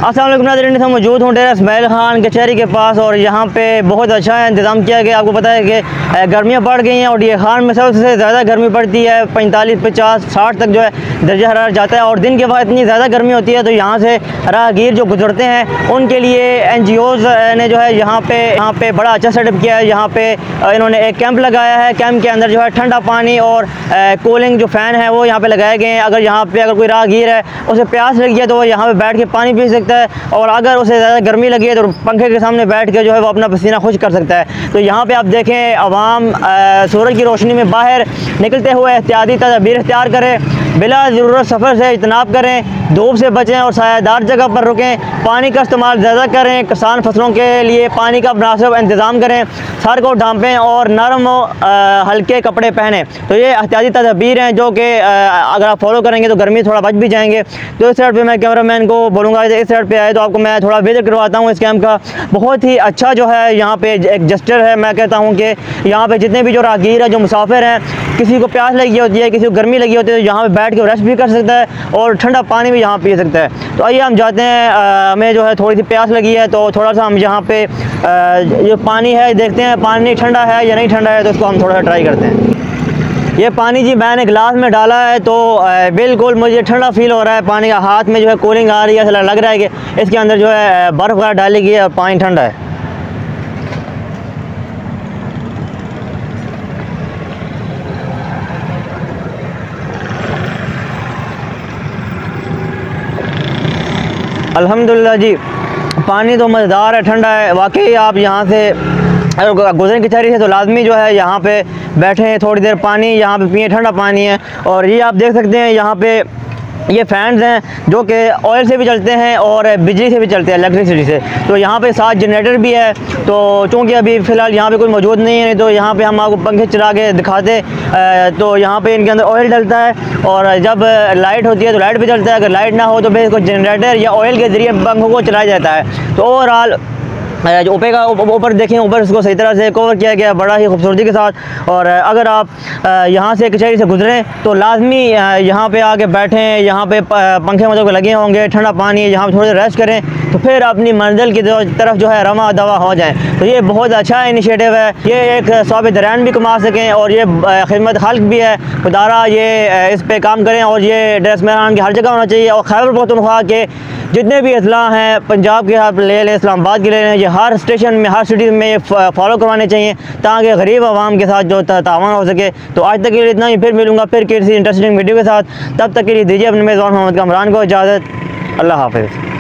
अस्सलाम वालेकुम नाज़रीन, हम मौजूद हूँ डेरा इस्माइल खान कचहरी के पास और यहाँ पे बहुत अच्छा है इंतज़ाम किया गया। आपको पता है कि गर्मियाँ बढ़ गई हैं और ये खान में सबसे ज़्यादा गर्मी पड़ती है। 45, 50, 60 तक जो है दर्जा हरारत जाता है और दिन के वक्त इतनी ज़्यादा गर्मी होती है। तो यहाँ से राहगीर जो गुजरते हैं उनके लिए NGOs ने जो है यहाँ पे बड़ा अच्छा सेटअप किया है। यहाँ पे इन्होंने एक कैंप लगाया है। कैंप के अंदर जो है ठंडा पानी और कूलिंग जो फ़ैन है वो यहाँ पे लगाए गए हैं। अगर कोई राहगीर है उसे प्यास लगी है तो वो यहाँ पे बैठ के पानी पी सकता है और अगर उसे ज़्यादा गर्मी लगी है तो पंखे के सामने बैठ के जो है वो अपना पसीना खुश कर सकता है। तो यहाँ पे आप देखें अवाम सूरज की रोशनी में बाहर निकलते हुए एहतियाती तदबीर इख्तियार करें, बिला ज़रूरत सफ़र से इजतनाब करें, धूप से बचें और सायादार जगह पर रुकें, पानी का इस्तेमाल ज़्यादा करें, किसान फसलों के लिए पानी का मुनासिब इंतज़ाम करें, सर को ढांपें और नरम हल्के कपड़े पहनें। तो ये एहतियाती तदबीर हैं जो कि अगर आप फॉलो करेंगे तो गर्मी थोड़ा बच भी जाएंगे। तो इस साइड पे मैं कैमरामैन को बोलूँगा इस साइड पे आए तो आपको मैं थोड़ा विजिट करवाता हूँ इस कैंप का। बहुत ही अच्छा जो है यहाँ पे एक जस्टर है। मैं कहता हूँ कि यहाँ पे जितने भी जो राहगीर है, जो मुसाफिर हैं, किसी को प्यास लगी होती है, किसी को गर्मी लगी होती है तो यहाँ पे बैठ के रेस्ट भी कर सकता है और ठंडा पानी भी यहाँ पी सकता है। तो आइए हम जाते हैं, हमें जो है थोड़ी सी प्यास लगी है तो थोड़ा सा हम यहाँ पे जो पानी है देखते हैं पानी ठंडा है या नहीं ठंडा है, तो इसको हम थोड़ा सा ट्राई करते हैं। ये पानी जी मैंने गिलास में डाला है तो बिल्कुल मुझे ठंडा फील हो रहा है। पानी का हाथ में जो है कूलिंग आ रही है, ऐसा लग रहा है कि इसके अंदर जो है बर्फ़ वगैरह डाली गई है और पानी ठंडा है। अल्हम्दुलिल्लाह जी, पानी तो मज़ेदार है, ठंडा है वाकई। आप यहाँ से अगर गुजरें कचहरी से तो लाजमी जो है यहाँ पे बैठें, थोड़ी देर पानी यहाँ पे पिए, ठंडा पानी है। और ये आप देख सकते हैं यहाँ पे ये फैंस हैं जो कि ऑयल से भी चलते हैं और बिजली से भी चलते हैं, इलेक्ट्रिसिटी से। तो यहाँ पे साथ जनरेटर भी है। तो चूँकि अभी फ़िलहाल यहाँ पे कोई मौजूद नहीं है, तो यहाँ पे हम आपको पंखे चला के दिखाते। तो यहाँ पे इनके अंदर ऑयल डलता है और जब लाइट होती है तो लाइट भी चलता है। अगर लाइट ना हो तो फिर इसको जनरेटर या ऑयल के ज़रिए पंखों को चलाया जाता है। तो ओवरऑल जो ऊपर देखें, ऊपर इसको सही तरह से कवर किया गया बड़ा ही खूबसूरती के साथ। और अगर आप यहाँ से कचहरी से गुजरें तो लाजमी यहाँ पे आके बैठें, यहाँ पे पंखे मतलब लगे होंगे, ठंडा पानी, यहाँ पे थोड़ी देर रेस्ट करें तो फिर अपनी मंजिल की तरफ जो है रमा दवा हो जाएँ। तो ये बहुत अच्छा इनिशिएटिव है। ये एक सवाब दरान भी कमा सकें और ये खिदमत खल्क भी है। खुदारा ये इस पर काम करें और ये डेरा इस्माइल खान की हर जगह होना चाहिए। और खैबर पख्तूनख्वा के जितने भी अजला हैं, पंजाब के आप ले लें, इस्लामाबाद के ले लें, ये हर स्टेशन में, हर सिटी में ये फॉलो करवाने चाहिए ताकि गरीब आवाम के साथ जो तावन हो सके। तो आज तक के लिए इतना ही, फिर मिलूँगा फिर किसी इंटरेस्टिंग वीडियो के साथ। तब तक के लिए दीजिए अपने मेज़बान मोहम्मद कामरान को इजाज़त। अल्लाह हाफ़िज़।